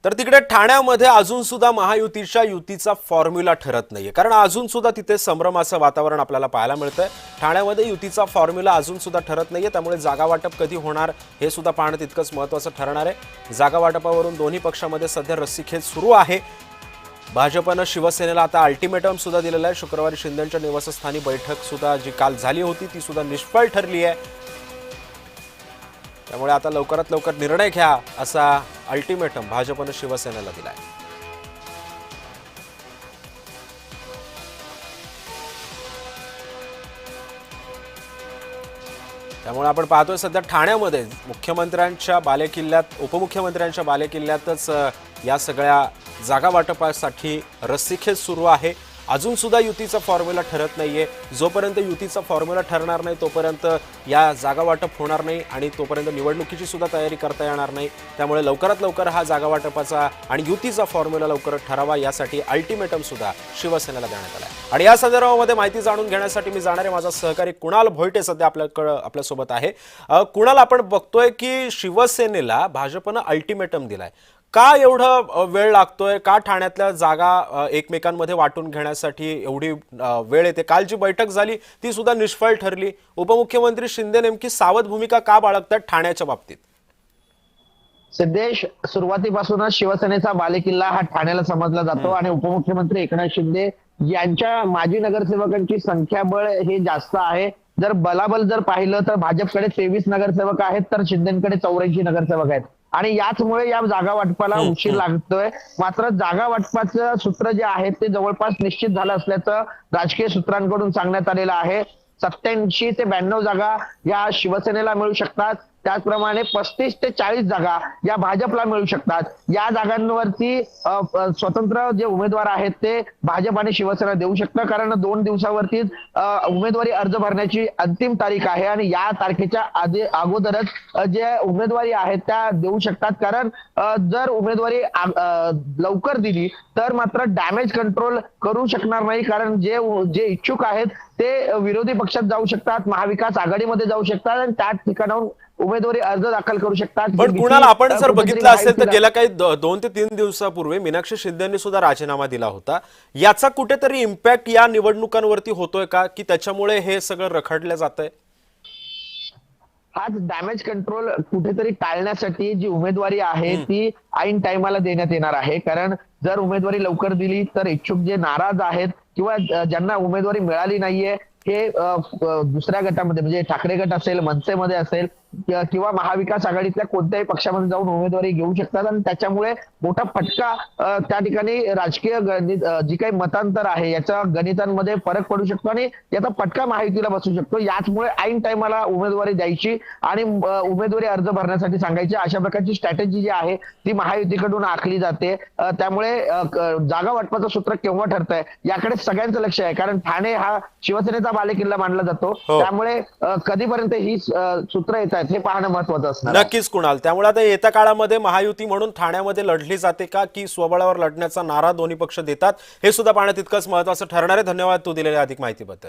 तर तिकडे ठाण्यामध्ये अजून सुद्धा महायुतीच्या युतीचा फॉर्म्युला ठरत नाहीये, कारण अजून सुद्धा तिथे संभ्रमाचं वातावरण आपल्याला पाहायला मिळतंय। ठाण्यामध्ये युतीचा फॉर्म्युला अजून सुद्धा ठरत नाहीये, त्यामुळे जागा वाटप कधी होणार हे सुद्धा पाहणं तितकंच महत्त्वाचं ठरणार आहे। जागा वाटपावरून दोन्ही पक्षांमध्ये सध्या रस्सीखेच सुरू आहे। भाजपनं शिवसेनेला आता अल्टिमेटम सुद्धा दिलेलं आहे। शुक्रवारी शिंदेंच्या निवासस्थानी बैठक सुद्धा जी काल झाली होती ती सुद्धा निष्फळ ठरली आहे। त्यामुळे आता लवकरात लवकर निर्णय घ्या असा अल्टिमेटम भाजपनं शिवसेनेला दिलाय। त्यामुळे आपण पाहतोय सध्या ठाण्यामध्ये मुख्यमंत्र्यांच्या बालेकिल्ल्यात उपमुख्यमंत्र्यांच्या बालेकिल्ल्यातच या सगळ्या जागा वाटपासाठी रस्सीखेच सुरू आहे। अजून सुद्धा युतीचा फॉर्म्युला ठरत नाहीये। जोपर्यंत युतीचा फॉर्म्युला ठरणार नाही तोपर्यंत या जागा वाटप होणार नाही आणि तोपर्यंत निवडणुकीची सुद्धा तयारी करता येणार नाही। त्यामुळे लवकरात लवकर हा जागा वाटपाचा आणि युतीचा फॉर्म्युला लवकरच ठरावा यासाठी अल्टिमेटम सुद्धा शिवसेनेला देण्यात आला आहे। आणि या संदर्भामध्ये माहिती जाणून घेण्यासाठी मी जाणारे माझा सहकारी कुणाल भोईटे सध्या आपल्यासोबत आहे। कुणाल, आपण बघतोय की शिवसेनेला भाजपनं अल्टिमेटम दिलाय। का एवढा वेळ लागतोय? का ठाण्यातल्या जागा एकमेकांमध्ये वाटून घेण्यासाठी एवढी वेळ येते? काल जी बैठक झाली ती सुद्धा निष्फळ ठरली। उपमुख्यमंत्री शिंदे नेमकी सावध भूमिका का बाळगतात ठाण्याच्या बाबतीत? सिद्धेश, सुरुवातीपासूनच शिवसेनेचा बालेकिल्ला हा ठाण्याला समजला जातो आणि उपमुख्यमंत्री एकनाथ शिंदे यांच्या माजी नगरसेवकांची संख्याबळ हे जास्त आहे। जर बलाबल पाहिलं तर भाजपकडे 23 नगरसेवक आहेत तर शिंदेकडे 84 नगरसेवक आहेत आणि याचमुळे या जागा वाटपाला उशीर लागतोय। मात्र जागा वाटपाचं सूत्र जे आहे ते जवळपास निश्चित झालं असल्याचं राजकीय सूत्रांकडून सांगण्यात आलेलं आहे। 87 ते 92 जागा या शिवसेनेला मिळू शकतात, त्याचप्रमाणे 35 ते 40 जागा या भाजपला मिळू शकतात। या जागांवरती स्वतंत्र जे उमेदवार आहेत ते भाजप आणि शिवसेना देऊ शकतात, कारण 2 दिवसावरतीच उमेदवारी अर्ज भरण्याची अंतिम तारीख आहे आणि या तारखेच्या अगोदरच जे उमेदवारी आहेत त्या देऊ शकतात। कारण जर उमेदवारी लवकर दिली तर मात्र डॅमेज कंट्रोल करू शकणार नाही, कारण जे इच्छुक आहेत ते विरोधी पक्षात जाऊ शकतात, महाविकास आघाडीमध्ये जाऊ शकतात आणि त्या ठिकाणाहून उमेदवारी अर्ज दाखल करू शकतात। पण कुणाला आपण जर बघितलं असेल तर गेल्या काही 2 ते 3 दिवसापूर्वी मीनाक्षी शिंदेंनी सुद्धा राजीनामा दिला होता। याचा कुठेतरी इम्पॅक्ट या निवडणुकांवरती होतोय का, की त्याच्यामुळे हे सगळं रखडलं जातंय? हाच डॅमेज कंट्रोल कुठेतरी टाळण्यासाठी जी उमेदवारी आहे ती ऐन टाइमाला देण्यात येणार आहे। कारण जर उमेदवारी लवकर दिली तर इच्छुक जे नाराज आहेत किंवा ज्यांना उमेदवारी मिळाली नाहीये हे दुसऱ्या गटामध्ये म्हणजे ठाकरे गट असेल, मनसेमध्ये असेल किंवा महाविकास आघाडीतल्या कोणत्याही पक्षामध्ये जाऊन उमेदवारी घेऊ शकतात आणि त्याच्यामुळे मोठा फटका त्या ठिकाणी राजकीय जी काही मतांतर आहे याच्या गणितांमध्ये फरक पडू शकतो आणि याचा फटका महायुतीला बसू शकतो। याचमुळे ऐन टाइमाला उमेदवारी द्यायची आणि उमेदवारी अर्ज भरण्यासाठी सांगायची, अशा प्रकारची स्ट्रॅटेजी जी आहे ती महायुतीकडून आखली जाते। त्यामुळे जागा वाटपाचं सूत्र केव्हा ठरतंय याकडे सगळ्यांचं लक्ष आहे, कारण ठाणे हा शिवसेनेचा बालेकिल्ला मानला जातो। त्यामुळे कधीपर्यंत ही सूत्र येत आहेत हे पाहणं महत्त्वाचं असणार। नक्कीच कुणाल, त्यामुळे आता येत्या काळामध्ये महायुती म्हणून ठाण्यामध्ये लढली जाते का, की स्वबळावर लढण्याचा नारा दोन्ही पक्ष देतात हे सुद्धा पाहणं तितकंच महत्त्वाचं ठरणार आहे। धन्यवाद तू दिलेल्या अधिक माहितीबद्दल।